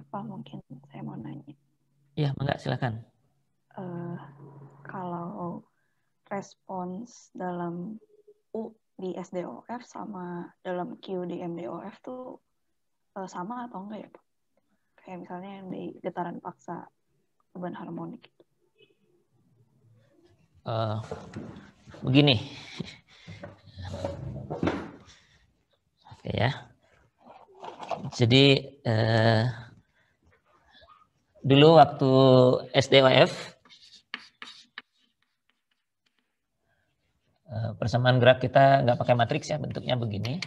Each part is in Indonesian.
Pak, mungkin saya mau nanya. Ya, enggak, silakan. Kalau respons dalam U di SDOF sama dalam Q di MDOF tuh sama atau enggak ya, Pak? Kayak misalnya yang di getaran paksa beban harmonik. Begini. Oke ya. Jadi dulu waktu SDOF persamaan gerak kita nggak pakai matriks ya, bentuknya begini.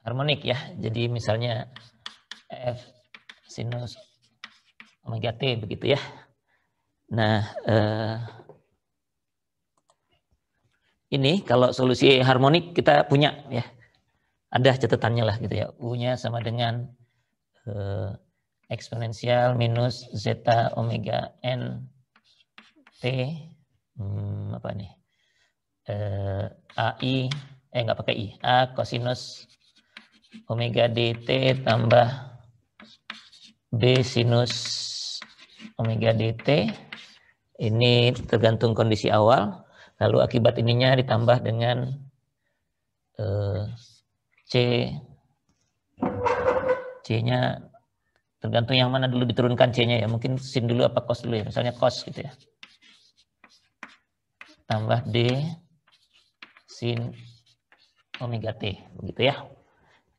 Harmonik ya. Jadi misalnya F sinus omega T begitu ya. Nah, ini kalau solusi harmonik kita punya ya. Ada catatannya lah gitu ya. U-nya sama dengan eksponensial minus zeta omega n T apa nih? AI nggak pakai I. A kosinus omega dt tambah B sinus omega dt. Ini tergantung kondisi awal. Lalu akibat ininya ditambah dengan C-nya tergantung yang mana dulu diturunkan C-nya ya. Mungkin sin dulu apa cos dulu ya. Misalnya cos gitu ya. Tambah D sin omega T. Begitu ya.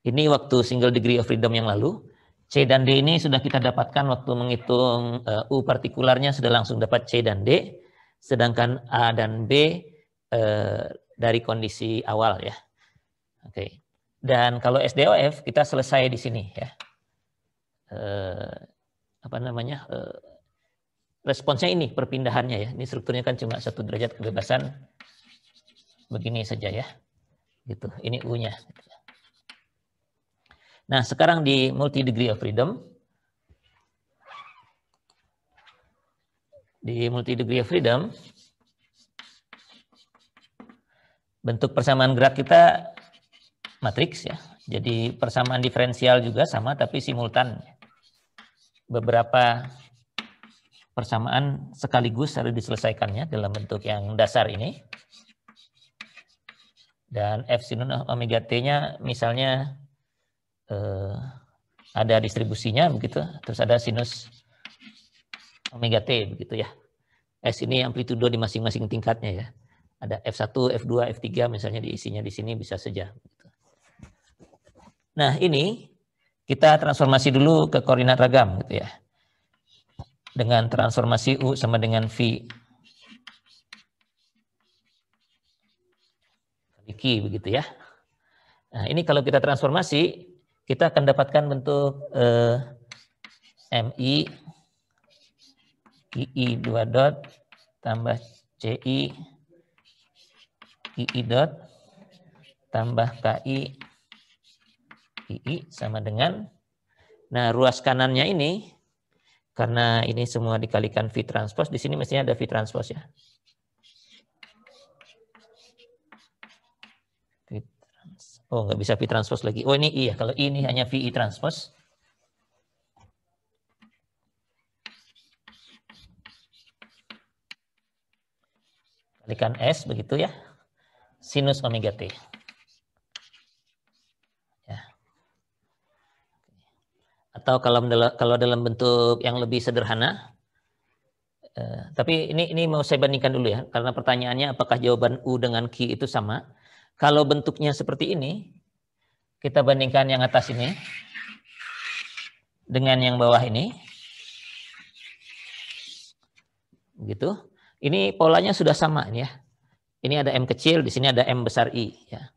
Ini waktu single degree of freedom yang lalu. C dan D ini sudah kita dapatkan waktu menghitung U partikularnya sudah langsung dapat C dan D. Sedangkan A dan B dari kondisi awal ya. Oke. Dan kalau SDOF kita selesai di sini ya. Responsnya ini perpindahannya ya. Ini strukturnya kan cuma 1 derajat kebebasan. Begini saja ya. Gitu. Ini U-nya. Nah, sekarang di multi degree of freedom. Di multi degree of freedom bentuk persamaan gerak kita matriks ya. Jadi persamaan diferensial juga sama tapi simultan. Beberapa persamaan sekaligus harus diselesaikannya dalam bentuk yang dasar ini. Dan F sin omega T-nya misalnya ada distribusinya begitu, terus ada sinus omega T begitu ya. S ini amplitudo di masing-masing tingkatnya ya. Ada F1, F2, F3 misalnya diisinya di sini bisa saja. Nah ini kita transformasi dulu ke koordinat ragam gitu ya. Dengan transformasi U sama dengan V kali Q begitu ya. Nah ini kalau kita transformasi kita akan dapatkan bentuk MI II 2 dot tambah CI II dot tambah KI II sama dengan, nah ruas kanannya ini karena ini semua dikalikan V transpose, di sini mestinya ada V transpose ya. Oh nggak bisa V transpose lagi. Oh ini I ya, kalau ini hanya VI transpose. Kalikan S begitu ya. Sinus omega T. Ya. Atau kalau dalam bentuk yang lebih sederhana, tapi ini mau saya bandingkan dulu ya, karena pertanyaannya apakah jawaban U dengan Q itu sama. Kalau bentuknya seperti ini, kita bandingkan yang atas ini dengan yang bawah ini. Gitu. Ini polanya sudah sama ya. Ini ada M kecil, di sini ada M besar I ya.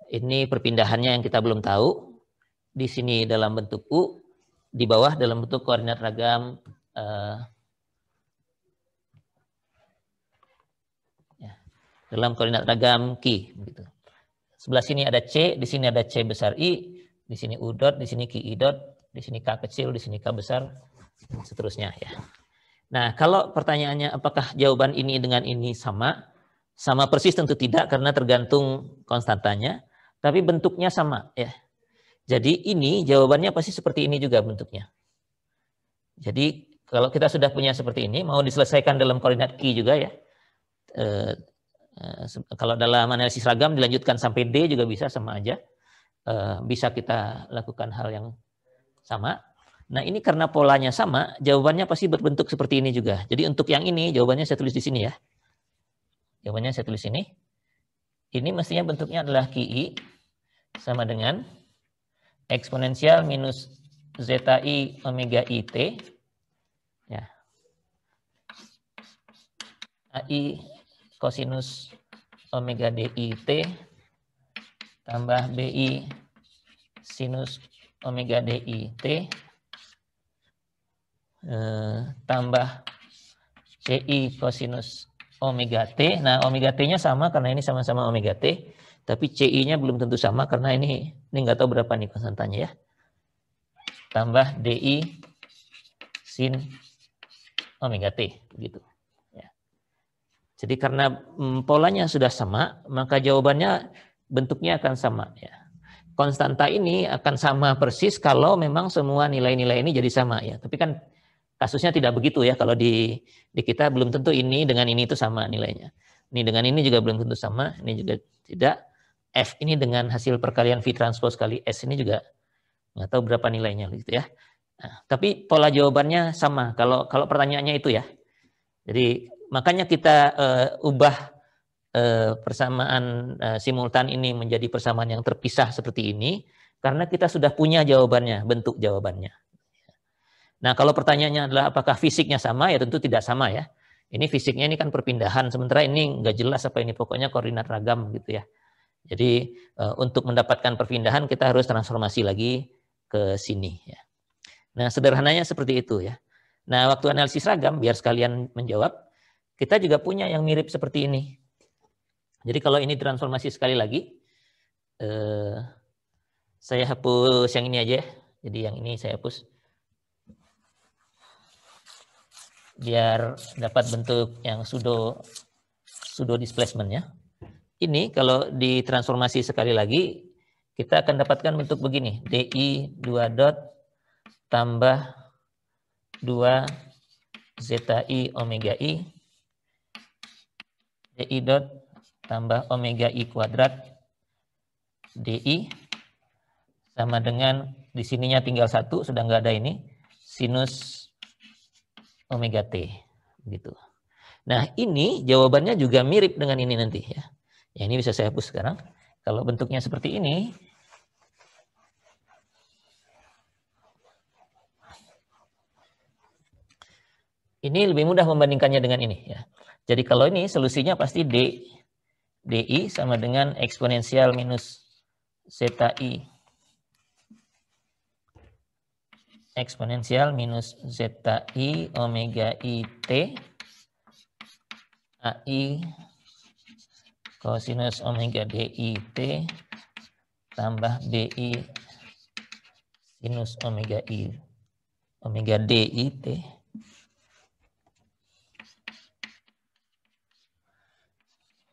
Ini perpindahannya yang kita belum tahu. Di sini dalam bentuk U, di bawah dalam bentuk koordinat ragam dalam koordinat ragam Q gitu. Sebelah sini ada C, di sini ada C besar I, di sini U dot, di sini QI dot, di sini K kecil, di sini K besar, dan seterusnya ya. Nah, kalau pertanyaannya apakah jawaban ini dengan ini sama? Sama persis tentu tidak karena tergantung konstantanya, tapi bentuknya sama ya. Jadi ini jawabannya pasti seperti ini juga bentuknya. Jadi kalau kita sudah punya seperti ini, mau diselesaikan dalam koordinat Q juga ya. Kalau dalam analisis ragam dilanjutkan sampai D juga bisa, sama aja. Bisa kita lakukan hal yang sama. Nah ini karena polanya sama, jawabannya pasti berbentuk seperti ini juga. Jadi untuk yang ini, jawabannya saya tulis di sini ya. Jawabannya saya tulis ini. Ini mestinya bentuknya adalah QI sama dengan eksponensial minus zeta I omega IT. Ya. AI kosinus omega DIT tambah BI sinus omega DIT tambah CI kosinus omega T. Nah, omega T-nya sama karena ini sama-sama omega T, tapi CI-nya belum tentu sama karena ini nggak tahu berapa nih konstantanya ya. Tambah DI sin omega T, begitu. Ya. Jadi karena polanya sudah sama, maka jawabannya bentuknya akan sama. Ya. Konstanta ini akan sama persis kalau memang semua nilai-nilai ini jadi sama ya. Tapi kan kasusnya tidak begitu ya. Kalau di kita belum tentu ini dengan ini itu sama nilainya. Ini dengan ini juga belum tentu sama. Ini juga tidak. F ini dengan hasil perkalian V transpose kali S ini juga nggak tahu berapa nilainya gitu ya. Nah, tapi pola jawabannya sama. Kalau pertanyaannya itu ya. Jadi makanya kita ubah persamaan simultan ini menjadi persamaan yang terpisah seperti ini karena kita sudah punya jawabannya, bentuk jawabannya. Nah, kalau pertanyaannya adalah apakah fisiknya sama, ya tentu tidak sama ya. Ini fisiknya ini kan perpindahan, sementara ini nggak jelas apa ini, pokoknya koordinat ragam gitu ya. Jadi untuk mendapatkan perpindahan kita harus transformasi lagi ke sini ya. Nah, sederhananya seperti itu ya. Nah, waktu analisis ragam, biar sekalian menjawab, kita juga punya yang mirip seperti ini. Jadi kalau ini transformasi sekali lagi, saya hapus yang ini aja. Jadi yang ini saya hapus. Biar dapat bentuk yang pseudo displacement ya. Ini kalau ditransformasi sekali lagi, kita akan dapatkan bentuk begini. DI 2 dot tambah 2 zeta I omega I. DI dot tambah omega I kuadrat DI sama dengan di sininya tinggal 1, sudah nggak ada ini, sinus omega T gitu. Nah, ini jawabannya juga mirip dengan ini nanti ya. Ya, ini bisa saya hapus sekarang. Kalau bentuknya seperti ini, ini lebih mudah membandingkannya dengan ini ya. Jadi kalau ini solusinya pasti DI sama dengan eksponensial minus zeta I eksponensial minus zeta I omega IT AI kosinus omega DIT tambah BI sinus omega I omega DIT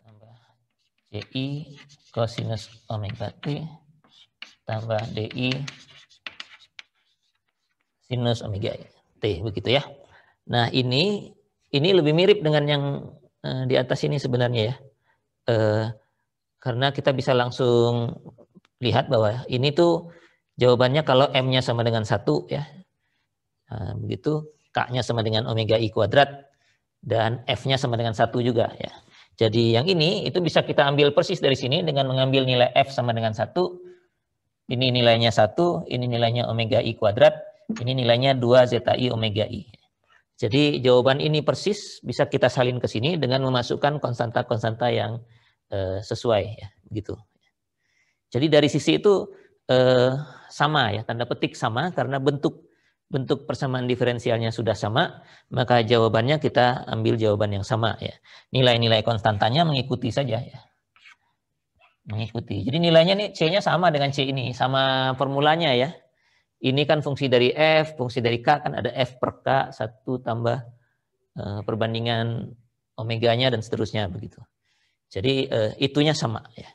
tambah CI kosinus omega T tambah DI sinus omega T, begitu ya. Nah, ini lebih mirip dengan yang di atas ini sebenarnya ya. Karena kita bisa langsung lihat bahwa ini tuh jawabannya kalau M-nya sama dengan 1 ya. Nah, begitu, K-nya sama dengan omega I kuadrat dan F-nya sama dengan 1 juga ya. Jadi yang ini itu bisa kita ambil persis dari sini dengan mengambil nilai F sama dengan 1. Ini nilainya 1, ini nilainya omega I kuadrat, ini nilainya 2 zeta I omega I. Jadi jawaban ini persis bisa kita salin ke sini dengan memasukkan konstanta-konstanta yang sesuai ya, gitu. Jadi dari sisi itu sama ya, tanda petik sama karena bentuk persamaan diferensialnya sudah sama, maka jawabannya kita ambil jawaban yang sama ya. Nilai-nilai konstantanya mengikuti saja ya. Mengikuti. Jadi nilainya nih C-nya sama dengan C ini, sama formulanya ya. Ini kan fungsi dari F, fungsi dari K kan ada F per K, 1 tambah perbandingan omeganya dan seterusnya begitu. Jadi itunya sama ya.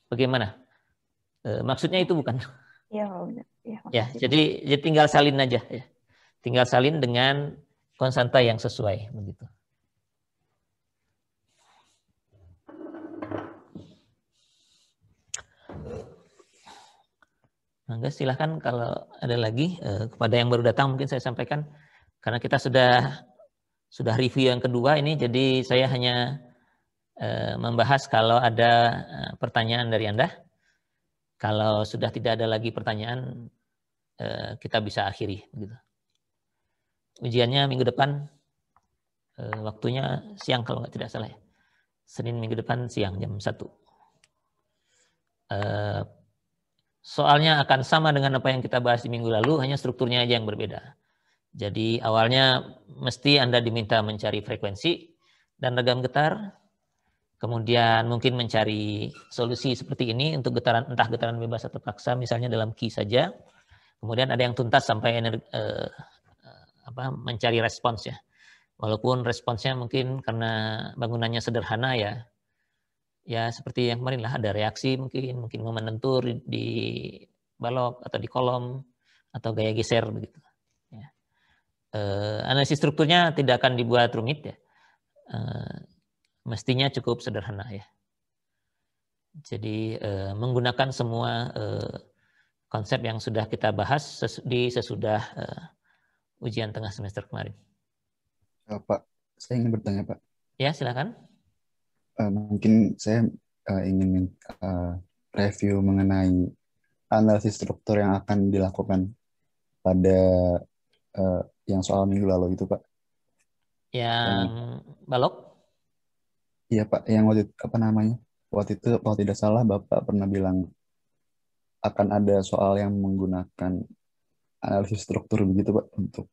Bagaimana? Maksudnya itu bukan? Iya, udah. Ya, Ya, makasih. jadi tinggal salin aja ya. Tinggal salin dengan konstanta yang sesuai begitu. Mangga silahkan kalau ada lagi kepada yang baru datang mungkin saya sampaikan karena kita sudah review yang kedua ini, jadi saya hanya membahas kalau ada pertanyaan dari Anda. Kalau sudah tidak ada lagi pertanyaan, kita bisa akhiri begitu. Ujiannya minggu depan, waktunya siang kalau tidak salah ya. Senin minggu depan siang jam 1. Soalnya akan sama dengan apa yang kita bahas di minggu lalu, hanya strukturnya aja yang berbeda. Jadi awalnya mesti Anda diminta mencari frekuensi dan logam getar, kemudian mungkin mencari solusi seperti ini untuk getaran, entah getaran bebas atau paksa, misalnya dalam key saja. Kemudian ada yang tuntas sampai mencari respons ya. Walaupun responsnya mungkin karena bangunannya sederhana ya, ya seperti yang kemarin lah, ada reaksi mungkin momen lentur di balok atau di kolom atau gaya geser begitu. Ya. Analisis strukturnya tidak akan dibuat rumit ya, mestinya cukup sederhana ya. Jadi menggunakan semua konsep yang sudah kita bahas di sesudah ujian tengah semester kemarin. Pak, saya ingin bertanya Pak. Ya silakan. Mungkin saya ingin review mengenai analisis struktur yang akan dilakukan pada yang soal minggu lalu itu Pak. Yang balok? Iya Pak, yang waktu itu, waktu itu kalau tidak salah Bapak pernah bilang akan ada soal yang menggunakan analisis struktur begitu Pak untuk.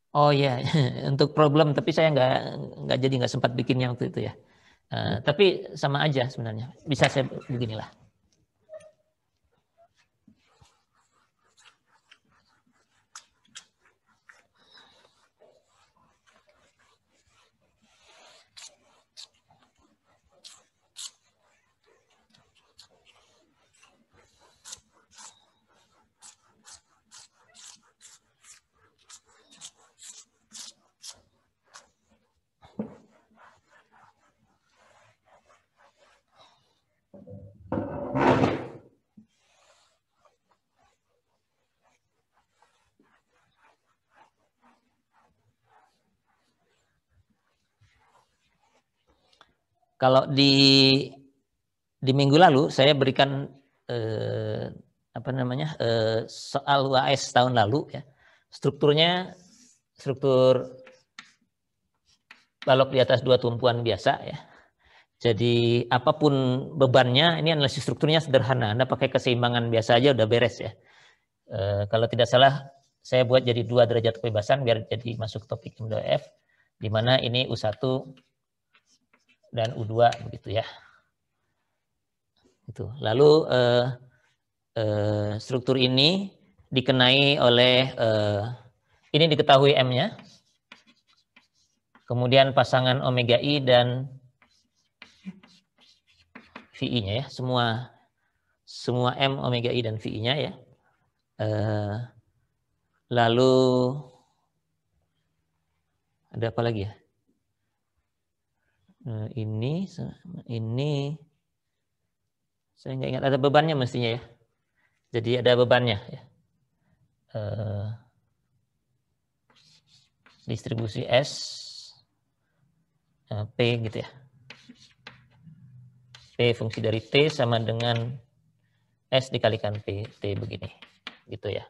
Oh iya, untuk problem, tapi saya nggak sempat bikinnya waktu itu ya. Tapi sama aja sebenarnya, bisa saya beginilah. Kalau di minggu lalu saya berikan soal UAS tahun lalu ya. Struktur balok di atas 2 tumpuan biasa ya. Jadi apapun bebannya, ini analisis strukturnya sederhana. Anda pakai keseimbangan biasa aja udah beres ya. Kalau tidak salah saya buat jadi 2 derajat kebebasan biar jadi masuk topik M2F, di mana ini U1 dan U2 begitu ya. Itu. Lalu struktur ini dikenai oleh ini diketahui M-nya. Kemudian pasangan omega I dan VI-nya ya, semua M omega I dan VI-nya ya. Lalu ada apa lagi ya? Ini saya nggak ingat, ada bebannya mestinya ya. Jadi ada bebannya ya. Distribusi S P gitu ya. P fungsi dari T sama dengan S dikalikan P, T begini. Gitu ya.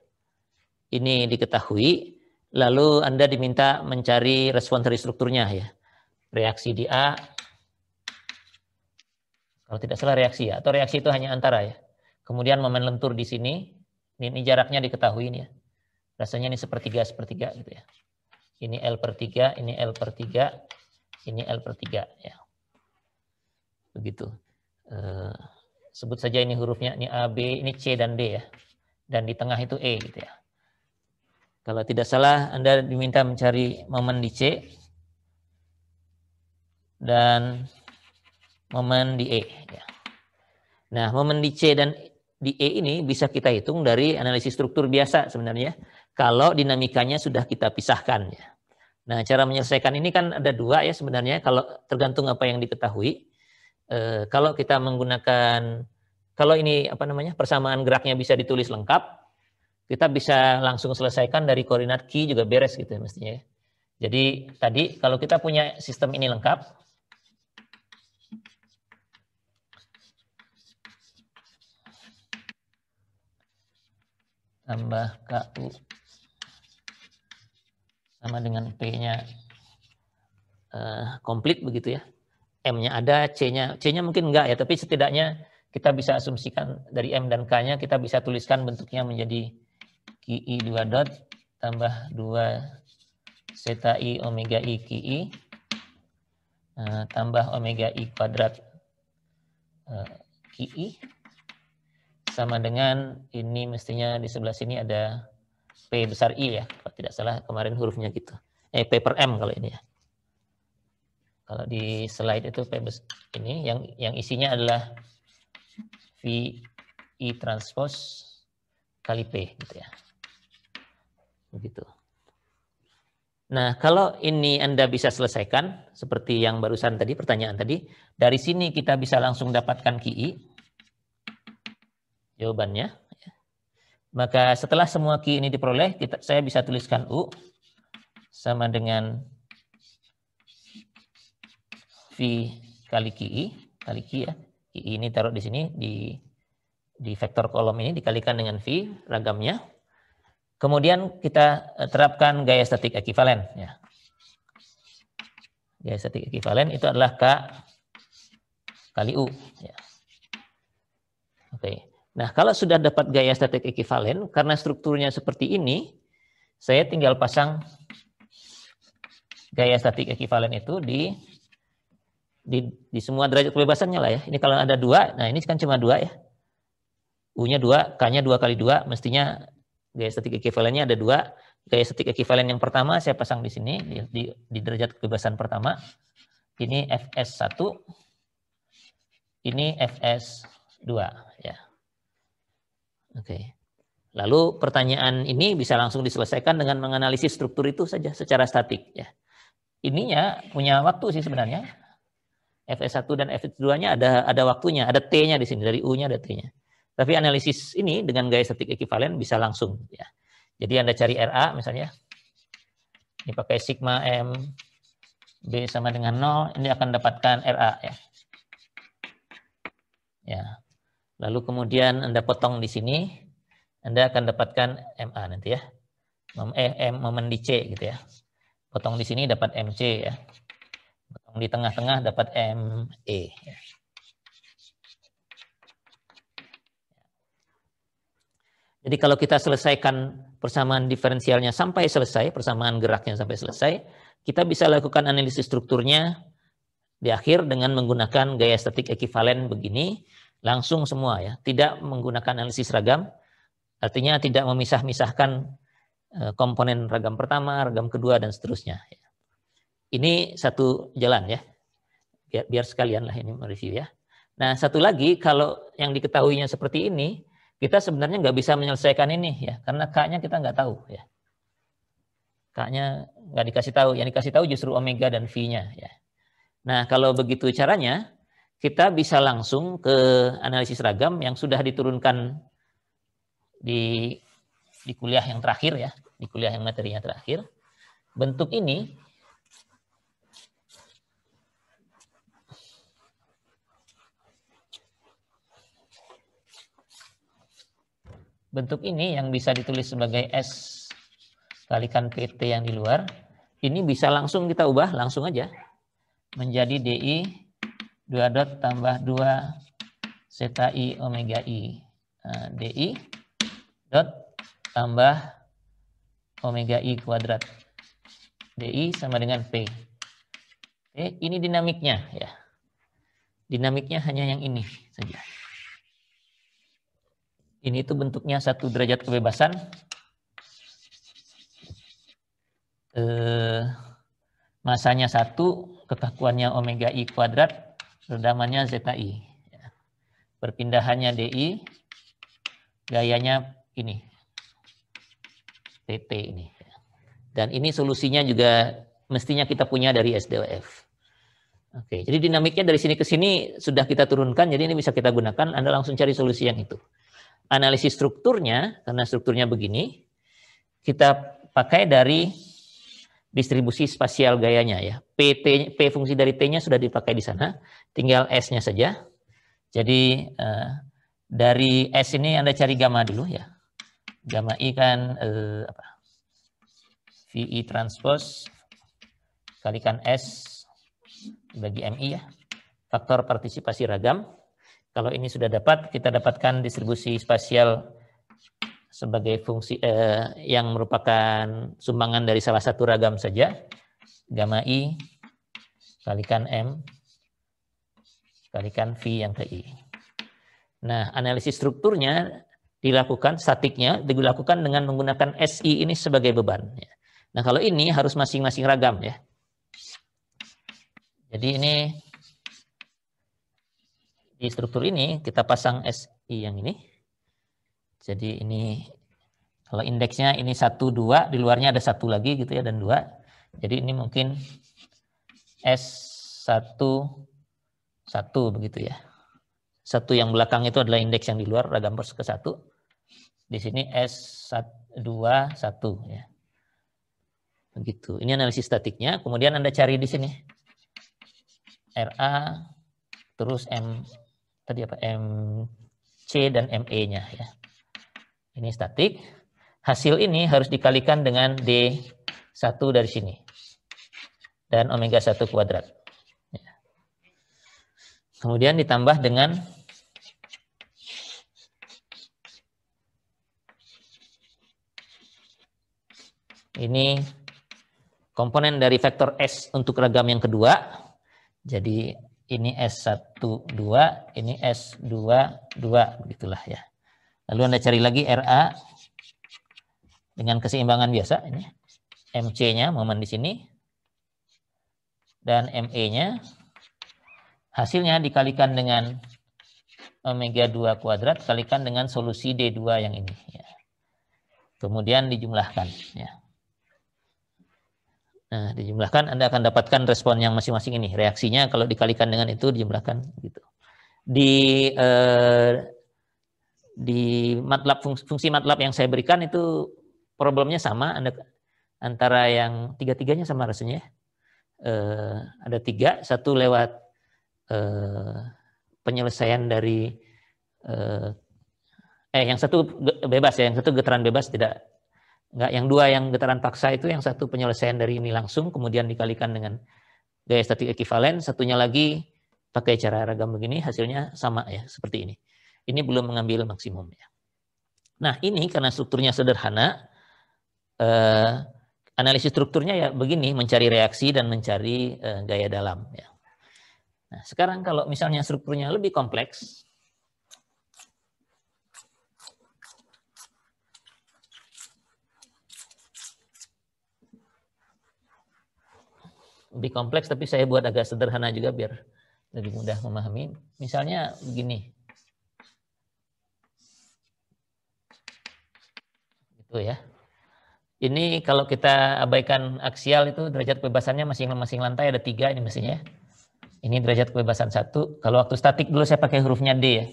Ini diketahui, lalu Anda diminta mencari respons dari strukturnya ya. Reaksi di A, kalau tidak salah reaksi ya, atau reaksi itu hanya antara ya. Kemudian momen lentur di sini, ini jaraknya diketahui ini ya. Rasanya ini sepertiga gitu ya. Ini L/3, ini L/3, ini L/3 ya. Begitu. Sebut saja ini hurufnya, ini A, B, ini C dan D ya. Dan di tengah itu E gitu ya. Kalau tidak salah Anda diminta mencari momen di C dan momen di E ya. Nah, momen di C dan di E ini bisa kita hitung dari analisis struktur biasa sebenarnya. Kalau dinamikanya sudah kita pisahkan ya. Nah, cara menyelesaikan ini kan ada dua ya sebenarnya. Kalau tergantung apa yang diketahui. Kalau kita menggunakan, kalau ini apa namanya persamaan geraknya bisa ditulis lengkap, kita bisa langsung selesaikan dari koordinat Q juga beres gitu ya mestinya ya. Jadi tadi kalau kita punya sistem ini lengkap, tambah KU sama dengan P-nya komplit begitu ya. M-nya ada, C-nya mungkin enggak ya, tapi setidaknya kita bisa asumsikan dari M dan K-nya kita bisa tuliskan bentuknya menjadi QI 2 dot tambah 2 zeta I omega I QI tambah omega I kuadrat QI sama dengan ini mestinya di sebelah sini ada P besar I ya, kalau tidak salah kemarin hurufnya gitu. P per M kalau ini ya. Kalau di slide itu P ini yang isinya adalah V I transpose kali P gitu ya. Begitu. Nah, kalau ini Anda bisa selesaikan seperti yang barusan tadi pertanyaan tadi, dari sini kita bisa langsung dapatkan QI. Jawabannya. Maka setelah semua Q ini diperoleh, saya bisa tuliskan U sama dengan V kali QI, kali Q ya. QI ini taruh di sini, di vektor kolom ini dikalikan dengan V, ragamnya. Kemudian kita terapkan gaya statik ekivalen. Ya. Gaya statik ekivalen itu adalah K kali U. Ya. Oke. Nah, kalau sudah dapat gaya statik ekivalen, karena strukturnya seperti ini, saya tinggal pasang gaya statik ekivalen itu di semua derajat kebebasannya lah ya. Ini kalau ada 2, nah ini kan cuma 2 ya. U-nya 2, K-nya 2 kali 2, mestinya gaya statik ekivalennya ada 2. Gaya statik ekivalen yang pertama saya pasang di sini, di derajat kebebasan pertama. Ini Fs1, ini Fs2 ya. Oke. Lalu pertanyaan ini bisa langsung diselesaikan dengan menganalisis struktur itu saja secara statik ya. Ininya punya waktu sih sebenarnya. Fs1 dan Fs2-nya ada waktunya, ada T-nya di sini, dari U-nya ada T-nya. Tapi analisis ini dengan gaya statik ekivalen bisa langsung ya. Jadi Anda cari RA misalnya. Ini pakai sigma M B sama dengan 0, ini akan dapatkan RA ya. Ya. Lalu kemudian Anda potong di sini, Anda akan dapatkan MA nanti ya. Momen di C gitu ya. Potong di sini dapat MC ya. Potong di tengah-tengah dapat ME ya. Jadi kalau kita selesaikan persamaan diferensialnya sampai selesai, persamaan geraknya sampai selesai, kita bisa lakukan analisis strukturnya di akhir dengan menggunakan gaya statik ekivalen begini, langsung semua ya, tidak menggunakan analisis ragam, artinya tidak memisah-misahkan komponen ragam pertama, ragam kedua, dan seterusnya. Ini satu jalan ya, biar sekalian lah ini mereview ya. Nah satu lagi, kalau yang diketahuinya seperti ini, kita sebenarnya nggak bisa menyelesaikan ini ya, karena K-nya kita nggak tahu ya. K-nya nggak dikasih tahu, yang dikasih tahu justru omega dan V-nya ya. Nah kalau begitu caranya, kita bisa langsung ke analisis ragam yang sudah diturunkan di kuliah yang terakhir ya, di kuliah yang materinya terakhir. Bentuk ini yang bisa ditulis sebagai S kalikan PT yang di luar, ini bisa langsung kita ubah, langsung aja, menjadi DI 2 dot tambah 2 zeta I omega I. Nah, DI dot tambah omega I kuadrat. DI sama dengan P. Oke, ini dinamiknya ya. Dinamiknya hanya yang ini saja. Ini tuh bentuknya satu derajat kebebasan. Masanya 1, kekakuannya omega I kuadrat, redamannya zeta I. Perpindahannya DI gayanya ini. PT ini. Dan ini solusinya juga mestinya kita punya dari SDOF. Oke, jadi dinamiknya dari sini ke sini sudah kita turunkan, jadi ini bisa kita gunakan, Anda langsung cari solusi yang itu. Analisis strukturnya, karena strukturnya begini, kita pakai dari distribusi spasial gayanya ya. P fungsi dari T-nya sudah dipakai di sana, tinggal S-nya saja. Jadi dari S ini Anda cari gamma dulu ya. Gamma I kan VI transpose kalikan S bagi MI ya. Faktor partisipasi ragam. Kalau ini sudah dapat, kita dapatkan distribusi spasial sebagai fungsi yang merupakan sumbangan dari salah satu ragam saja. Gamma I kalikan M kalikan V yang ke I. Nah, analisis strukturnya dilakukan, statiknya dilakukan dengan menggunakan SI ini sebagai beban. Nah, kalau ini harus masing-masing ragam ya. Jadi ini di struktur ini kita pasang SI yang ini. Jadi ini kalau indeksnya ini 1, 2, di luarnya ada 1 lagi gitu ya dan 2. Jadi ini mungkin S1, 1 begitu ya. 1 yang belakang itu adalah indeks yang di luar, ragam pers ke 1. Di sini S2, 1 ya. Begitu. Ini analisis statiknya. Kemudian Anda cari di sini. RA, terus MC dan ME-nya ya. Ini statik. Hasil ini harus dikalikan dengan D1 dari sini. Dan omega 1 kuadrat. Ya. Kemudian ditambah dengan ini komponen dari vektor S untuk ragam yang kedua. Jadi ini S1, 2, ini S2, 2. Begitulah ya. Lalu Anda cari lagi RA dengan keseimbangan biasa. Ini MC-nya, momen di sini. Dan ME-nya. Hasilnya dikalikan dengan omega 2 kuadrat, kalikan dengan solusi D2 yang ini. Ya. Kemudian dijumlahkan. Ya. Nah, dijumlahkan Anda akan dapatkan respon yang masing-masing ini. Reaksinya kalau dikalikan dengan itu dijumlahkan gitu. Di MATLAB fungsi MATLAB yang saya berikan itu problemnya sama. Antara yang tiga-tiganya sama rasanya. Ada 3, 1 lewat penyelesaian dari yang 1 bebas ya, yang 1 getaran bebas tidak. Enggak, yang 2 yang getaran paksa itu yang 1 penyelesaian dari ini langsung, kemudian dikalikan dengan gaya statik ekivalen, satunya lagi pakai cara ragam begini, hasilnya sama ya, seperti ini. Ini belum mengambil maksimum ya. Nah ini karena strukturnya sederhana, analisis strukturnya ya begini, mencari reaksi dan mencari gaya dalam ya. Nah sekarang kalau misalnya strukturnya lebih kompleks, lebih kompleks tapi saya buat agak sederhana juga biar lebih mudah memahami. Misalnya begini. Gitu ya. Ini kalau kita abaikan aksial itu derajat kebebasannya masing-masing lantai ada 3 ini mestinya. Ini derajat kebebasan 1. Kalau waktu statik dulu saya pakai hurufnya D ya.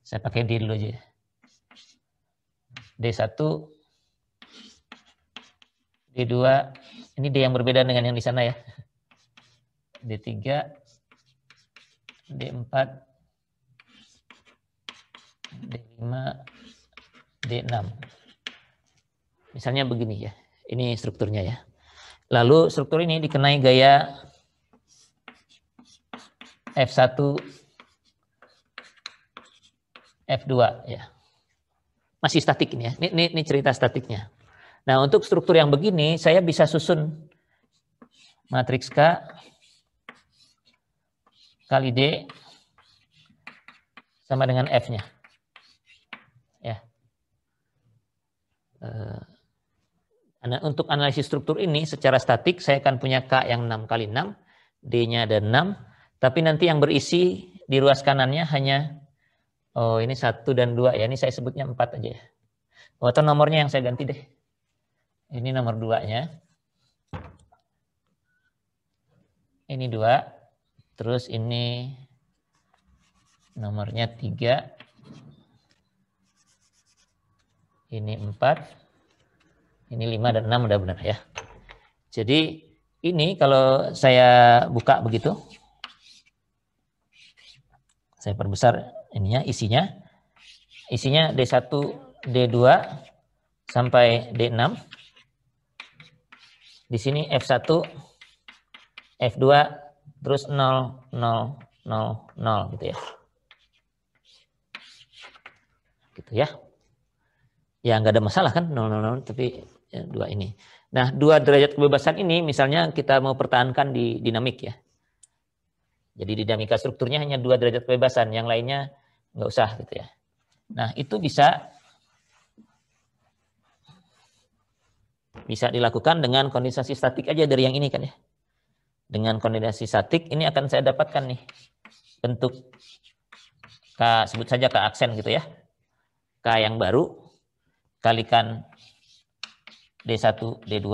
Saya pakai D dulu aja. D1, D2, ini D yang berbeda dengan yang di sana ya. D3, D4, D5, D6. Misalnya begini ya. Ini strukturnya ya. Lalu struktur ini dikenai gaya F1, F2 ya. Masih statik ini ya. Ini cerita statiknya. Nah, untuk struktur yang begini saya bisa susun matriks K kali D sama dengan F-nya. Ya. Untuk analisis struktur ini secara statik saya akan punya K yang 6 kali 6, D-nya ada 6, tapi nanti yang berisi di ruas kanannya hanya Oh, ini 1 dan 2 ya. Ini saya sebutnya 4 aja ya. Oh, atau nomornya yang saya ganti deh. Ini nomor 2-nya. Ini 2. Terus ini nomornya 3. Ini 4. Ini 5 dan 6 udah benar ya. Jadi ini kalau saya buka begitu. Saya perbesar ininya, isinya D1, D2 sampai D6. Di sini F1, F2, terus 0, 0, 0, 0 gitu ya. Gitu ya. Ya nggak ada masalah kan 0, 0, 0, tapi ya, 2 ini. Nah, 2 derajat kebebasan ini misalnya kita mau pertahankan di dinamik ya. Jadi dinamika strukturnya hanya 2 derajat kebebasan, yang lainnya nggak usah gitu ya. Nah, itu bisa dilakukan dengan kondensasi statik aja dari yang ini kan ya. Dengan kondensasi statik ini akan saya dapatkan nih bentuk K, sebut saja K aksen gitu ya. K yang baru kalikan D1, D2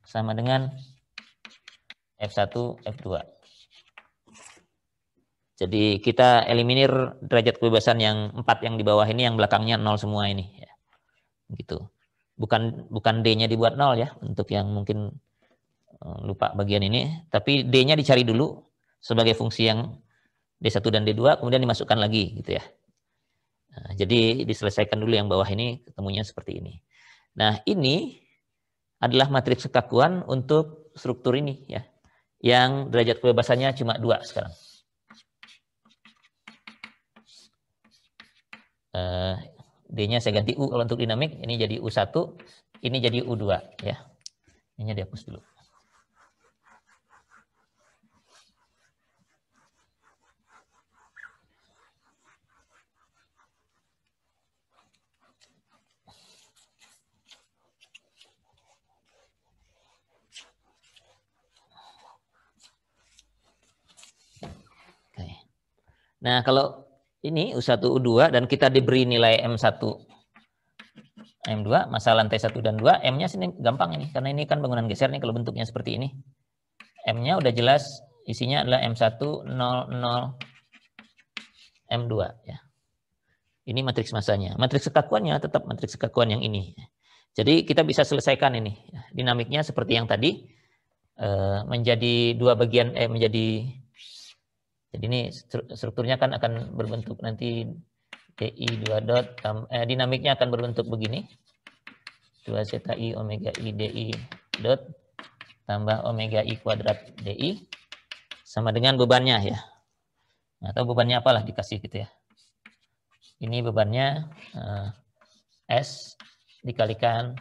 sama dengan F1, F2. Jadi kita eliminir derajat kebebasan yang 4 yang di bawah ini, yang belakangnya 0 semua ini. Ya. Gitu. Bukan D-nya dibuat 0 ya, untuk yang mungkin lupa bagian ini. Tapi D-nya dicari dulu sebagai fungsi yang D1 dan D2, kemudian dimasukkan lagi gitu ya. Nah, jadi diselesaikan dulu yang bawah ini, ketemunya seperti ini. Nah, ini adalah matriks kekakuan untuk struktur ini ya, yang derajat kebebasannya cuma 2 sekarang. D-nya saya ganti U untuk dinamik, ini jadi U1, ini jadi U2 ya. Ini dihapus dulu. Oke. Nah, kalau ini U1, U2 dan kita diberi nilai M1, M2, masa lantai 1 dan 2, M-nya sini gampang ini, karena ini kan bangunan geser nih kalau bentuknya seperti ini. M-nya udah jelas, isinya adalah M1, 0, 0, M2 ya. Ini matriks masanya. Matriks kekakuannya tetap matriks kekakuan yang ini. Jadi kita bisa selesaikan ini. Dinamiknya seperti yang tadi, menjadi 2 bagian, jadi ini strukturnya kan akan berbentuk nanti DI 2 dot, dinamiknya akan berbentuk begini. 2 zeta I omega I DI dot tambah omega I kuadrat DI sama dengan bebannya ya. Nah, atau bebannya apalah dikasih gitu ya. Ini bebannya S dikalikan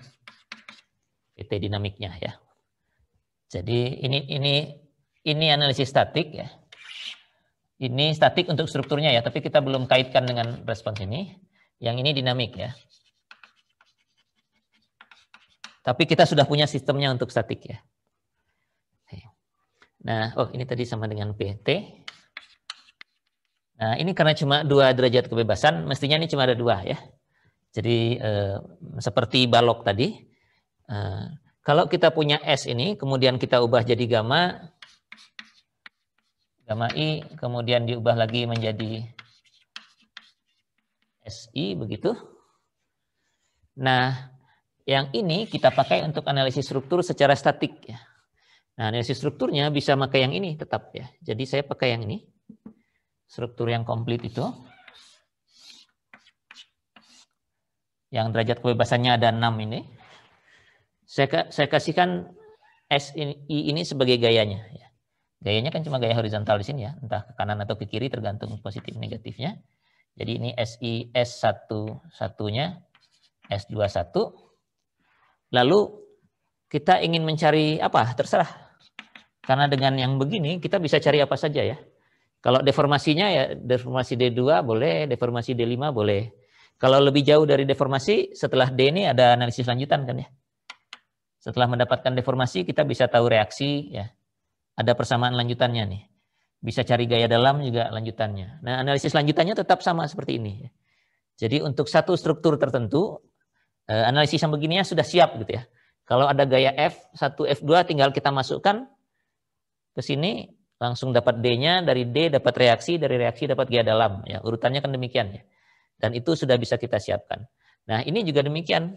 PT dinamiknya ya. Jadi ini analisis statik ya. Ini statik untuk strukturnya ya, tapi kita belum kaitkan dengan respons ini. Yang ini dinamik ya. Tapi kita sudah punya sistemnya untuk statik ya. Nah, ini tadi sama dengan PT. Nah, ini karena cuma 2 derajat kebebasan, mestinya ini cuma ada 2 ya. Jadi seperti balok tadi. Kalau kita punya S ini, kemudian kita ubah jadi gamma I, kemudian diubah lagi menjadi SI, begitu. Nah, yang ini kita pakai untuk analisis struktur secara statik. Ya. Nah, analisis strukturnya bisa pakai yang ini tetap ya. Jadi saya pakai yang ini, struktur yang komplit itu. Yang derajat kebebasannya ada 6 ini. Saya kasihkan SI ini sebagai gayanya. Ya. Gayanya kan cuma gaya horizontal di sini ya, entah ke kanan atau ke kiri tergantung positif negatifnya. Jadi ini SI S1-1-nya, S21. Lalu kita ingin mencari apa? Terserah. Karena dengan yang begini kita bisa cari apa saja ya. Kalau deformasinya ya deformasi D2 boleh, deformasi D5 boleh. Kalau lebih jauh dari deformasi, setelah D ini ada analisis lanjutan kan ya. Setelah mendapatkan deformasi kita bisa tahu reaksi ya. Ada persamaan lanjutannya nih. Bisa cari gaya dalam juga lanjutannya. Nah, analisis lanjutannya tetap sama seperti ini. Jadi untuk satu struktur tertentu, analisis yang begininya sudah siap gitu ya. Kalau ada gaya F1, F2 tinggal kita masukkan ke sini, langsung dapat D-nya, dari D dapat reaksi, dari reaksi dapat gaya dalam. Ya, urutannya kan demikian ya. Dan itu sudah bisa kita siapkan. Nah, ini juga demikian.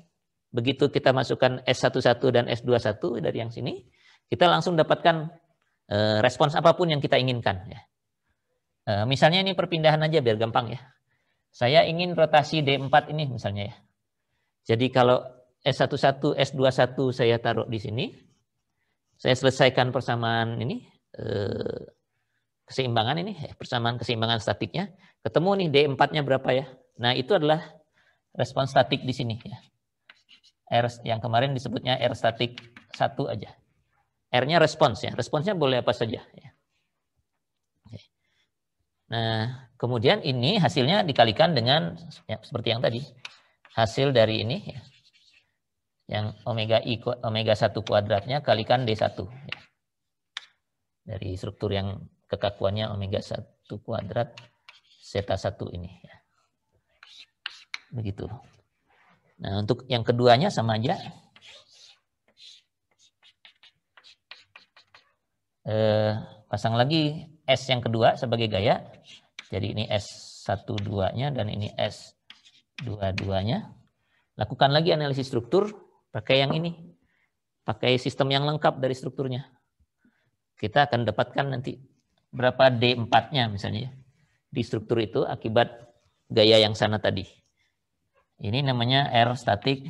Begitu kita masukkan S11 dan S21 dari yang sini, kita langsung dapatkan respons apapun yang kita inginkan. Ya. Misalnya ini perpindahan aja biar gampang ya. Saya ingin rotasi D4 ini misalnya ya. Jadi kalau S11, S21 saya taruh di sini, saya selesaikan persamaan ini, keseimbangan ini, persamaan keseimbangan statiknya, ketemu nih D4-nya berapa ya. Nah itu adalah respons statik di sini ya. R yang kemarin disebutnya R statik 1 aja. R-nya respons ya, responsnya boleh apa saja ya. Nah, kemudian ini hasilnya dikalikan dengan ya, seperti yang tadi. Hasil dari ini ya, yang omega 1 kuadratnya kalikan D1 ya. Dari struktur yang kekakuannya omega 1 kuadrat zeta 1 ini ya. Begitu. Nah, untuk yang keduanya sama aja. Pasang lagi S yang kedua sebagai gaya. Jadi ini S12-nya dan ini S22-nya. Lakukan lagi analisis struktur pakai yang ini. Pakai sistem yang lengkap dari strukturnya. Kita akan dapatkan nanti berapa D4-nya misalnya ya. Di struktur itu akibat gaya yang sana tadi. Ini namanya R statik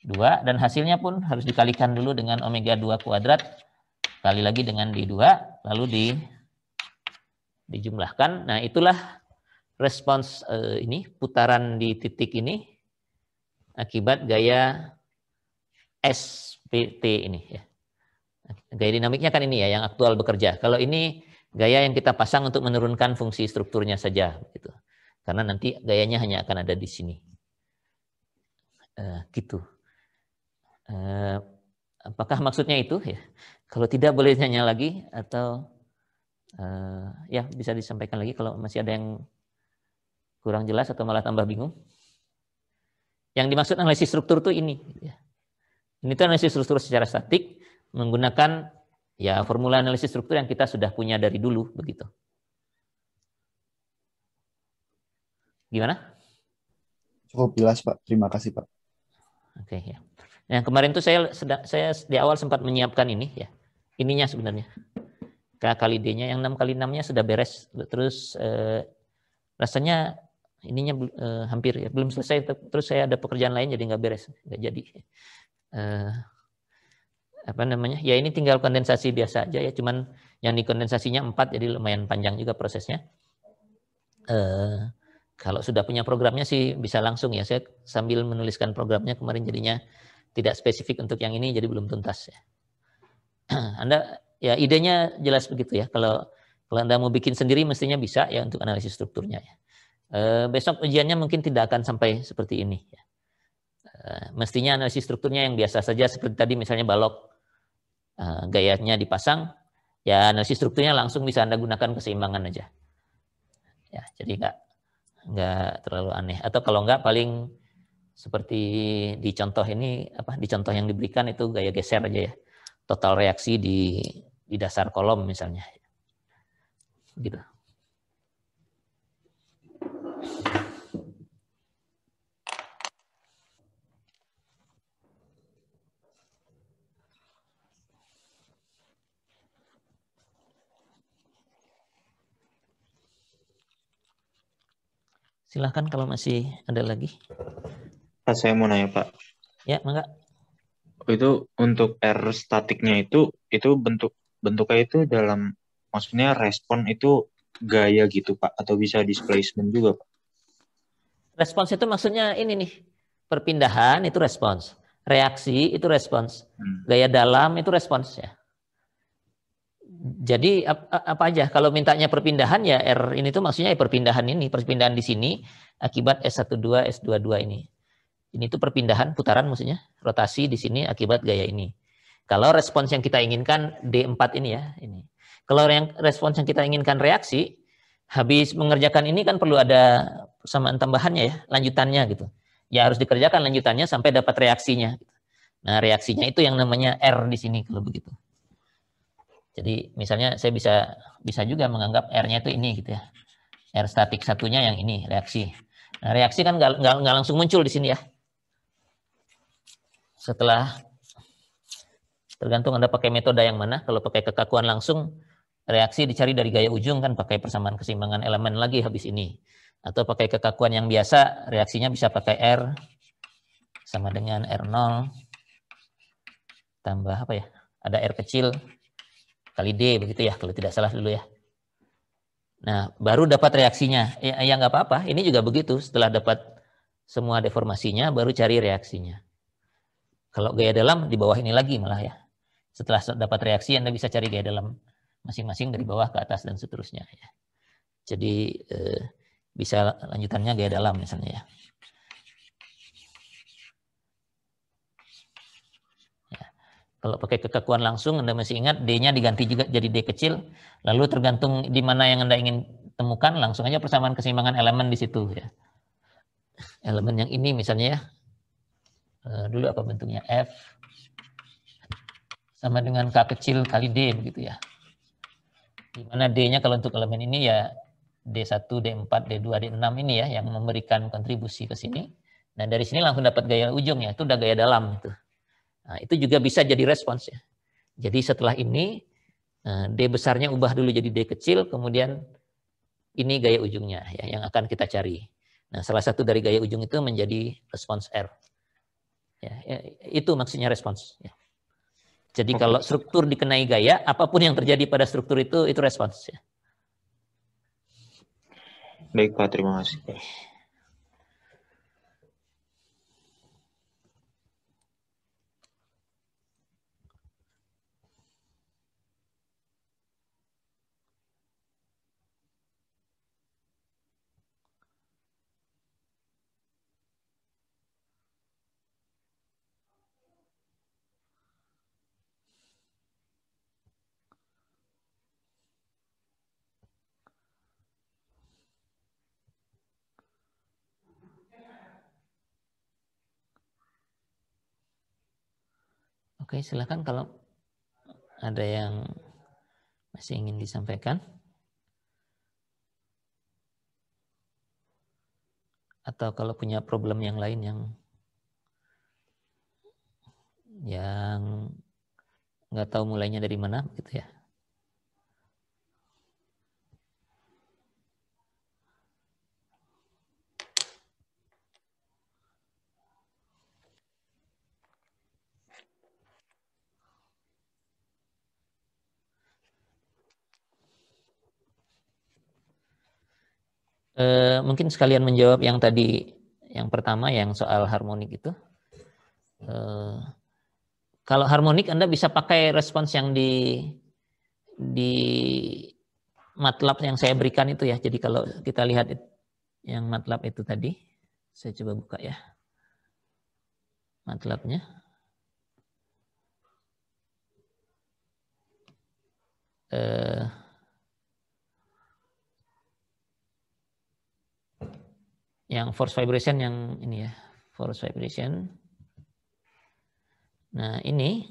2 dan hasilnya pun harus dikalikan dulu dengan omega 2 kuadrat kali lagi dengan D2 lalu dijumlahkan. Nah, itulah respons ini putaran di titik ini akibat gaya SPT ini ya. Gaya dinamiknya kan ini ya yang aktual bekerja. Kalau ini gaya yang kita pasang untuk menurunkan fungsi strukturnya saja gitu. Karena nanti gayanya hanya akan ada di sini. Gitu. Apakah maksudnya itu ya? Kalau tidak boleh tanya lagi atau ya bisa disampaikan lagi kalau masih ada yang kurang jelas atau malah tambah bingung. Yang dimaksud analisis struktur itu ini. Ya. Ini tuh analisis struktur secara statik menggunakan ya formula analisis struktur yang kita sudah punya dari dulu begitu. Gimana? Cukup jelas Pak. Terima kasih Pak. Oke ya. Yang kemarin tuh saya di awal sempat menyiapkan ini ya. Ininya sebenarnya. K kali D-nya yang 6 kali 6-nya sudah beres. Terus rasanya ininya hampir ya belum selesai. Terus saya ada pekerjaan lain jadi nggak beres, nggak jadi. Apa namanya? Ya ini tinggal kondensasi biasa aja ya. Cuman yang dikondensasinya 4 jadi lumayan panjang juga prosesnya. Kalau sudah punya programnya sih bisa langsung ya. Saya sambil menuliskan programnya kemarin jadinya tidak spesifik untuk yang ini jadi belum tuntas ya. Anda ya idenya jelas begitu ya. Kalau Anda mau bikin sendiri mestinya bisa ya untuk analisis strukturnya ya. Besok ujiannya mungkin tidak akan sampai seperti ini ya. Mestinya analisis strukturnya yang biasa saja seperti tadi misalnya balok gayanya dipasang ya analisis strukturnya langsung bisa Anda gunakan keseimbangan aja. Ya, jadi nggak terlalu aneh. Atau kalau nggak paling seperti di contoh ini di contoh yang diberikan itu gaya geser aja ya. Total reaksi di dasar kolom misalnya. Gitu. Silahkan kalau masih ada lagi. Pak, saya mau nanya Pak. Ya, mangga. Itu untuk R statiknya itu bentuknya itu dalam maksudnya respon itu gaya gitu Pak atau bisa displacement juga Pak? Respons itu maksudnya ini nih. Perpindahan itu respons. Reaksi itu respons. Gaya dalam itu respons ya. Jadi apa aja kalau mintanya perpindahan ya R ini tuh maksudnya perpindahan di sini akibat S12 S22 ini. Ini tuh perpindahan putaran maksudnya, rotasi di sini akibat gaya ini. Kalau respons yang kita inginkan D4 ini ya, ini. Kalau yang respons yang kita inginkan reaksi, habis mengerjakan ini kan perlu ada persamaan tambahannya ya, lanjutannya gitu. Ya harus dikerjakan lanjutannya sampai dapat reaksinya. Nah, reaksinya itu yang namanya R di sini kalau begitu. Jadi misalnya saya bisa juga menganggap R-nya itu ini gitu ya. R statik satunya yang ini, reaksi. Nah, reaksi kan nggak langsung muncul di sini ya. Setelah tergantung Anda pakai metode yang mana. Kalau pakai kekakuan langsung, reaksi dicari dari gaya ujung kan pakai persamaan keseimbangan elemen lagi habis ini. Atau pakai kekakuan yang biasa, reaksinya bisa pakai R sama dengan R0 tambah apa ya? Ada R kecil kali D begitu ya, kalau tidak salah dulu ya. Nah, baru dapat reaksinya. Ya nggak apa-apa, ini juga begitu. Setelah dapat semua deformasinya, baru cari reaksinya. Kalau gaya dalam di bawah ini lagi malah ya. Setelah dapat reaksi, Anda bisa cari gaya dalam masing-masing dari bawah ke atas dan seterusnya. Ya. Jadi bisa lanjutannya gaya dalam misalnya ya. Kalau pakai kekakuan langsung, Anda masih ingat D-nya diganti juga jadi D kecil, lalu tergantung di mana yang Anda ingin temukan, langsung aja persamaan keseimbangan elemen di situ ya. Elemen yang ini misalnya ya, dulu apa bentuknya? F sama dengan K kecil kali D begitu ya. Di mana D-nya kalau untuk elemen ini ya D1, D4, D2, D6 ini ya yang memberikan kontribusi ke sini. Nah, dari sini langsung dapat gaya ujung ya, itu udah gaya dalam itu. Nah, itu juga bisa jadi respons ya. Jadi setelah ini D besarnya ubah dulu jadi D kecil, kemudian ini gaya ujungnya ya yang akan kita cari. Nah, salah satu dari gaya ujung itu menjadi respons R. Ya, itu maksudnya respons. Ya. Jadi kalau struktur dikenai gaya, apapun yang terjadi pada struktur itu respons. Ya. Baik Pak, terima kasih. Oke, silakan kalau ada yang masih ingin disampaikan. Atau kalau punya problem yang lain yang nggak tahu mulainya dari mana gitu ya. Mungkin sekalian menjawab yang tadi, yang pertama yang soal harmonik itu. Kalau harmonik Anda bisa pakai respons yang di MATLAB yang saya berikan itu ya. Jadi kalau kita lihat yang MATLAB itu tadi, saya coba buka ya MATLAB-nya. Yang force vibration yang ini ya, force vibration. Nah ini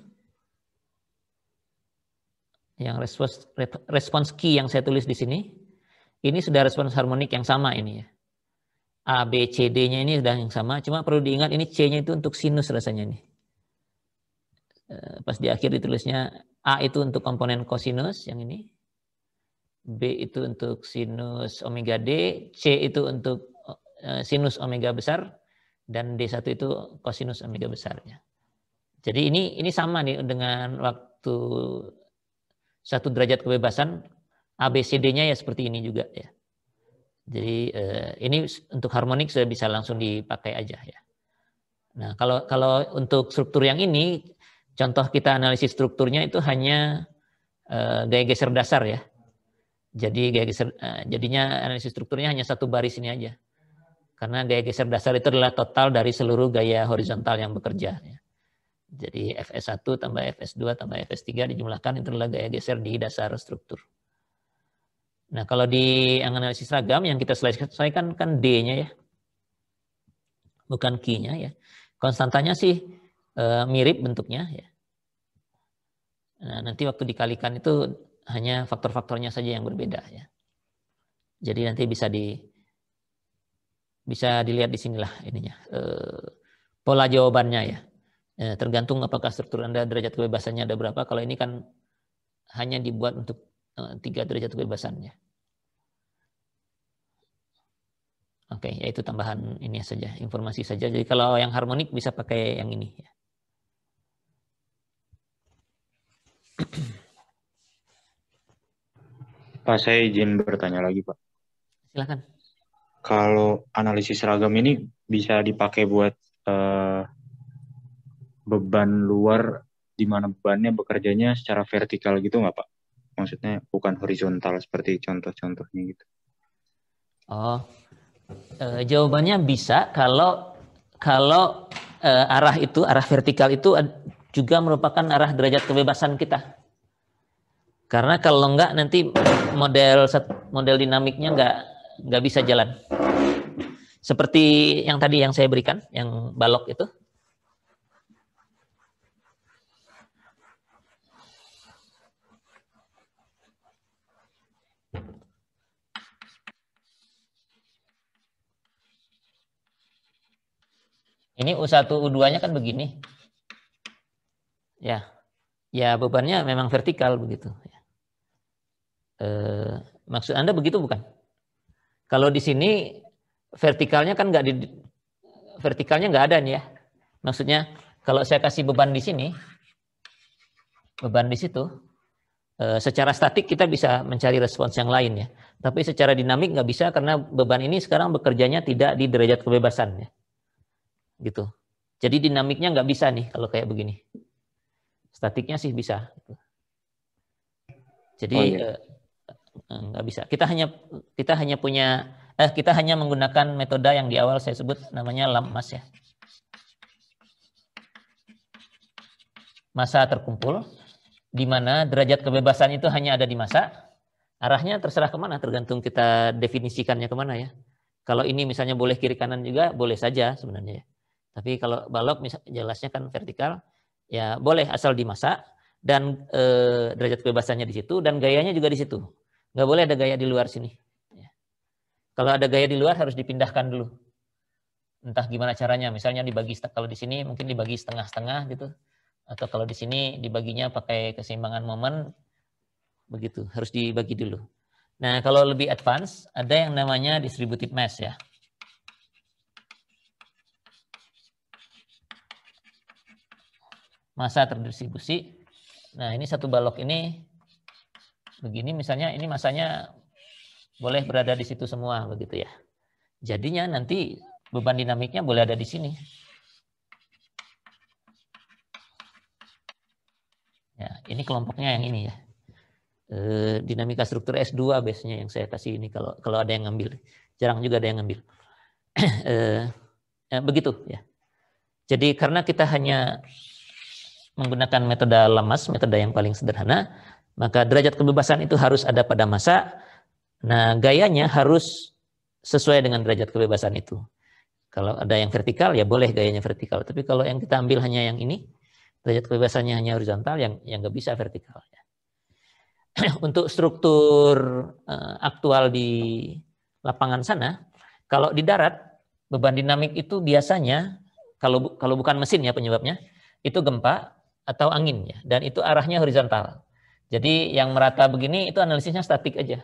yang respons key yang saya tulis di sini, ini sudah respons harmonik yang sama ini ya. A, B, C, D-nya ini sudah yang sama, cuma perlu diingat ini C-nya itu untuk sinus rasanya nih. Pas di akhir ditulisnya A itu untuk komponen kosinus yang ini, B itu untuk sinus omega D, C itu untuk sinus omega besar, dan D1 itu kosinus omega besarnya. Jadi ini sama nih dengan waktu 1 derajat kebebasan, ABCD-nya ya seperti ini juga ya. Jadi ini untuk harmonik sudah bisa langsung dipakai aja ya. Nah kalau untuk struktur yang ini, contoh kita analisis strukturnya itu hanya gaya geser dasar ya. Jadi jadinya analisis strukturnya hanya 1 baris ini aja. Karena gaya geser dasar itu adalah total dari seluruh gaya horizontal yang bekerja. Ya. Jadi Fs1 tambah Fs2 tambah Fs3 dijumlahkan, itu adalah gaya geser di dasar struktur. Nah, kalau di yang analisis seragam yang kita selesaikan kan D-nya ya, bukan Q-nya ya. Konstantanya sih mirip bentuknya ya. Nah, nanti waktu dikalikan itu hanya faktor-faktornya saja yang berbeda ya. Jadi nanti bisa dilihat di sinilah ininya. Pola jawabannya ya. Tergantung apakah struktur Anda derajat kebebasannya ada berapa. Kalau ini kan hanya dibuat untuk 3 derajat kebebasannya. Oke, yaitu tambahan ini saja, informasi saja. Jadi kalau yang harmonik bisa pakai yang ini ya. Pak, saya izin bertanya lagi, Pak. Silakan. Kalau analisis seragam ini bisa dipakai buat beban luar, di mana bebannya bekerjanya secara vertikal gitu nggak, Pak? Maksudnya bukan horizontal seperti contoh-contohnya gitu. Oh, jawabannya bisa kalau arah vertikal itu juga merupakan arah derajat kebebasan kita. Karena kalau enggak nanti model dinamiknya nggak bisa jalan. Seperti yang tadi yang saya berikan, yang balok itu. Ini U1, U2-nya kan begini. Ya bebannya memang vertikal begitu. Maksud Anda begitu bukan? Kalau di sini vertikalnya kan vertikalnya nggak ada nih ya. Maksudnya kalau saya kasih beban di sini, beban di situ, secara statik kita bisa mencari respons yang lain ya. Tapi secara dinamik nggak bisa karena beban ini sekarang bekerjanya tidak di derajat kebebasan ya. Gitu. Jadi dinamiknya nggak bisa nih kalau kayak begini. Statiknya sih bisa. Jadi nggak bisa. Kita hanya menggunakan metode yang di awal saya sebut namanya LAMMAS ya. Massa terkumpul, di mana derajat kebebasan itu hanya ada di massa. Arahnya terserah kemana, tergantung kita definisikannya kemana ya. Kalau ini misalnya boleh kiri kanan juga, boleh saja sebenarnya ya. Tapi kalau balok jelasnya kan vertikal, ya boleh asal di massa dan derajat kebebasannya di situ dan gayanya juga di situ. Nggak boleh ada gaya di luar sini. Ya. Kalau ada gaya di luar harus dipindahkan dulu. Entah gimana caranya, misalnya dibagi, kalau di sini mungkin dibagi setengah-setengah gitu. Atau kalau di sini dibaginya pakai keseimbangan momen, begitu, harus dibagi dulu. Nah, kalau lebih advance, ada yang namanya distributive mass ya. Massa terdistribusi. Nah, ini satu balok ini begini misalnya, ini massanya boleh berada di situ semua begitu ya. Jadinya nanti beban dinamiknya boleh ada di sini. Ya, ini kelompoknya yang ini ya. Dinamika struktur S2 biasanya yang saya kasih ini kalau ada yang ngambil. Jarang juga ada yang ngambil. Begitu ya. Jadi karena kita hanya menggunakan metode LAMMAS, metode yang paling sederhana, maka derajat kebebasan itu harus ada pada massa. Nah, gayanya harus sesuai dengan derajat kebebasan itu. Kalau ada yang vertikal, ya boleh gayanya vertikal. Tapi kalau yang kita ambil hanya yang ini, derajat kebebasannya hanya horizontal, yang nggak bisa vertikal. Untuk struktur aktual di lapangan sana, kalau di darat, beban dinamik itu biasanya, kalau bukan mesin ya penyebabnya, itu gempa atau angin ya, dan itu arahnya horizontal. Jadi yang merata begini itu analisisnya statik aja.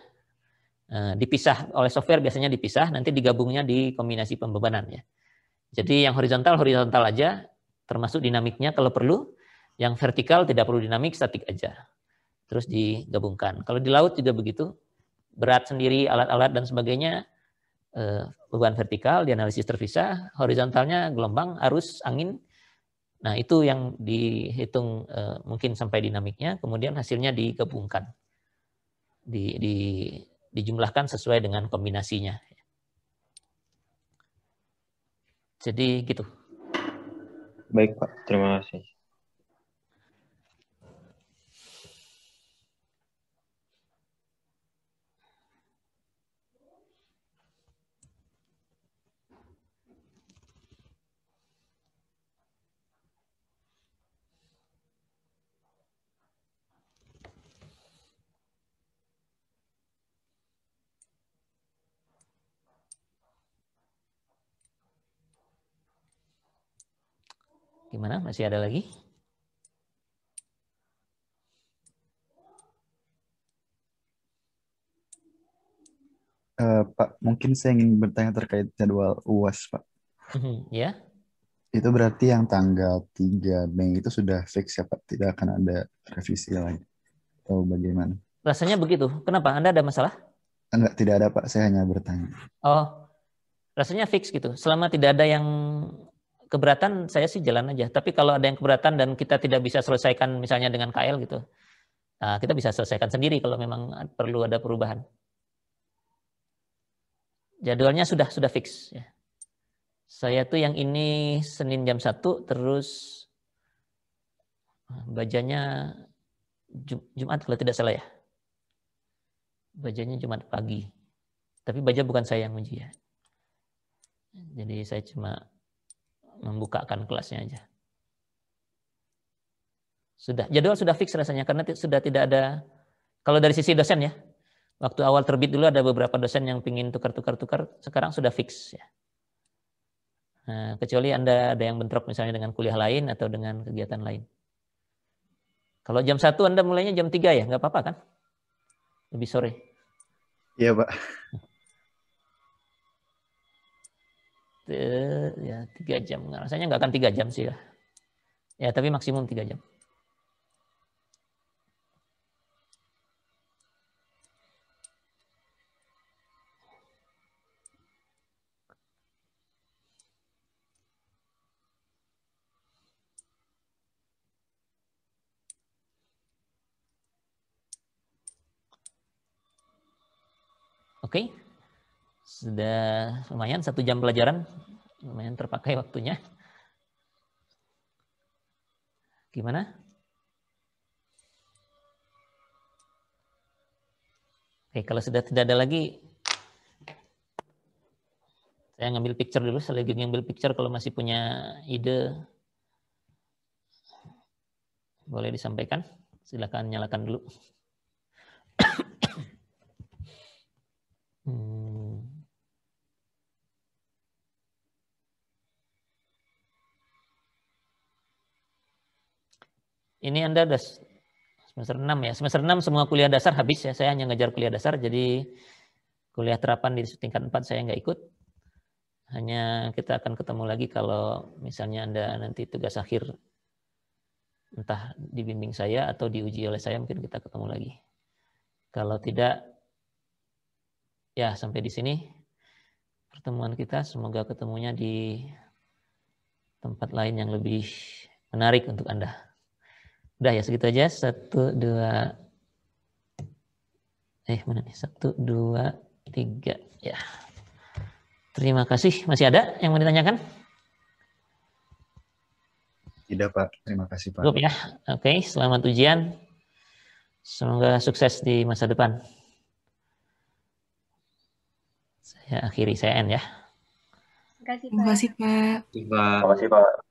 Dipisah oleh software biasanya dipisah, nanti digabungnya di kombinasi pembebanan ya. Jadi yang horizontal aja, termasuk dinamiknya kalau perlu. Yang vertikal tidak perlu dinamik, statik aja. Terus digabungkan. Kalau di laut juga begitu, berat sendiri, alat-alat dan sebagainya, beban vertikal dianalisis terpisah, horizontalnya gelombang, arus, angin. Nah itu yang dihitung mungkin sampai dinamiknya, kemudian hasilnya digabungkan, dijumlahkan sesuai dengan kombinasinya. Jadi gitu. Baik Pak, terima kasih. Gimana? Masih ada lagi? Pak, mungkin saya ingin bertanya terkait jadwal UAS, Pak. Ya. Itu berarti yang tanggal 3 Mei itu sudah fix ya, Pak? Tidak akan ada revisi lagi? Atau bagaimana? Rasanya begitu. Kenapa? Anda ada masalah? Enggak, tidak ada, Pak. Saya hanya bertanya. Oh, rasanya fix gitu. Selama tidak ada yang keberatan, saya sih jalan aja. Tapi kalau ada yang keberatan dan kita tidak bisa selesaikan misalnya dengan KL gitu, nah, kita bisa selesaikan sendiri kalau memang perlu ada perubahan. Jadwalnya sudah fix ya. Saya tuh yang ini Senin jam 1, terus bajanya Jumat kalau tidak salah ya. Bajanya Jumat pagi. Tapi baja bukan saya yang uji ya. Jadi saya cuma membukakan kelasnya aja. Jadwal sudah fix rasanya karena sudah tidak ada, kalau dari sisi dosen ya, waktu awal terbit dulu ada beberapa dosen yang pingin tukar, sekarang sudah fix ya. Nah, kecuali Anda ada yang bentrok misalnya dengan kuliah lain atau dengan kegiatan lain. Kalau jam 1 Anda mulainya jam 3 ya, nggak apa-apa kan? Lebih sore. Iya, Pak. Ya 3 jam. Rasanya nggak akan 3 jam sih ya. Ya, tapi maksimum 3 jam. Oke, sudah lumayan 1 jam pelajaran, lumayan terpakai waktunya. Gimana? Oke, kalau sudah tidak ada lagi, saya ngambil picture dulu, saya lagi ngambil picture, kalau masih punya ide, boleh disampaikan. Silakan nyalakan dulu. Ini Anda udah semester 6 ya. Semester 6 semua kuliah dasar habis ya. Saya hanya ngejar kuliah dasar, jadi kuliah terapan di tingkat 4 saya nggak ikut. Hanya kita akan ketemu lagi kalau misalnya Anda nanti tugas akhir entah dibimbing saya atau diuji oleh saya, mungkin kita ketemu lagi. Kalau tidak, ya sampai di sini pertemuan kita. Semoga ketemunya di tempat lain yang lebih menarik untuk Anda. Udah ya, segitu aja. 1, 2, mana nih? 1, 2, 3. Ya. Terima kasih. Masih ada yang mau ditanyakan? Tidak, Pak. Terima kasih, Pak. Cukup ya. Oke, selamat ujian. Semoga sukses di masa depan. Saya akhiri, saya end ya. Terima kasih, Pak. Terima kasih, Pak.